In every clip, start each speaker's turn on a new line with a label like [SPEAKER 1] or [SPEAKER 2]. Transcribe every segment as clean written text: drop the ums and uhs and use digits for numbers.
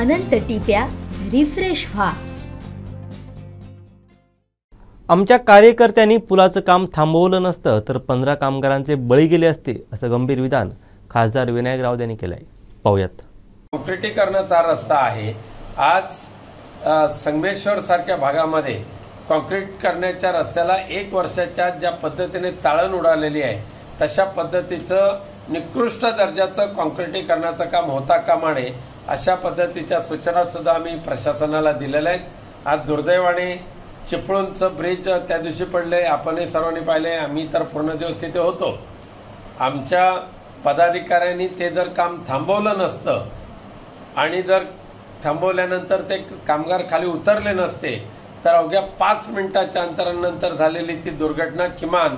[SPEAKER 1] अनंत टिप्या refresh व्हा।
[SPEAKER 2] आमच्या कार्यकर्त्यांनी पुलाचं काम थांबवलं नसतं तर 15 कामगारांचे बळी गेले असते, असं गंभीर विधान खासदार विनायक राऊत यांनी केलंय। पाहूयात।
[SPEAKER 3] कॉन्क्रिटीकरणाचा रस्ता आहे। आज संगमेश्वर सारख्या भागामध्ये कॉन्क्रीट करण्याच्या रस्त्याला 1 वर्षाच्या ज्या पद्धतीने चाळण उडालेली आहे तशा पद्धतीचं निकृष्ट दर्जाचं कॉन्क्रिटीकरणाचं काम होता कामा नये अशा पद्धतीच्या सूचना सुद्धा आम्ही प्रशासनाला दिलेल्या आहेत। आज दुर्दैवाने चिपळूणचं ब्रिज त्या दिवशी पडले, आपणही सर्वांनी पाहिले, आम्ही तर पूर्ण दिवस तिथे होतो। आमच्या पदाधिकाऱ्यांनी ते जर काम थांबवलं नसतं आणि जर थांबवल्यानंतर ते कामगार खाली उतरले नसते तर अवघ्या 5 मिनिटाच्या अंतरानंतर झालेली ती दुर्घटना किमान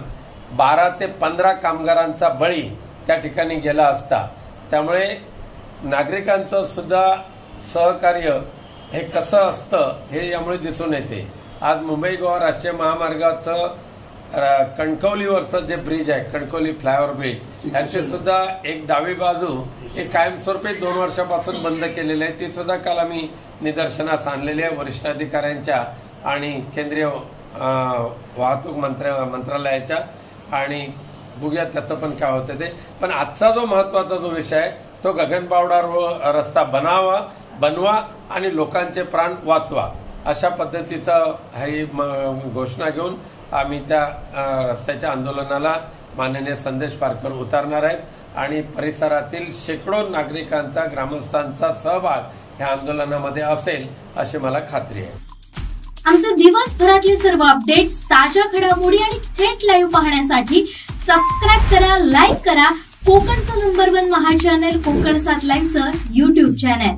[SPEAKER 3] 12 ते 15 कामगारांचा बळी त्या ठिकाणी गेला असता। त्यामुळे नागरिकांचं सुद्धा सहकार्य हे कसं असतं हे यामुळे दिसून येते। आज मुंबई गोवा राष्ट्रीय महामार्गाचं कणकवलीवरचं जे ब्रिज आहे, कणकवली फ्लायओव्हर ब्रिज, याची सुद्धा एक डावी बाजू हे कायमस्वरूपी 2 वर्षापासून बंद केलेली आहे। ती सुद्धा काल आम्ही निदर्शनास आणलेली आहे वरिष्ठ अधिकाऱ्यांच्या आणि केंद्रीय वाहतूक मंत्रालयाच्या, आणि बघूया त्याचं पण काय होतं ते। पण आजचा जो महत्वाचा जो विषय आहे तो गगनबावडा रस्ता बनवा आणि लोकांचे प्राण वाचवा अशा पद्धतीचा ही घोषणा घेऊन आम्ही त्या रस्त्याच्या आंदोलनाला माननीय संदेश पारकर उतरणार आहेत आणि परिसरातील शेकडो नागरिकांचा, ग्रामस्थांचा सहभाग या आंदोलनामध्ये असेल अशी मला खात्री आहे।
[SPEAKER 4] आमचे दिवसभरातले सर्व अपडेट्स, ताज्या घडामोडी आणि थेट लाईव्ह पाहण्यासाठी सबस्क्राइब करा, लाईक करा कोकणचं नंबर 1 महा चॅनल कोकण 7 लाईव्हचं YouTube चॅनल।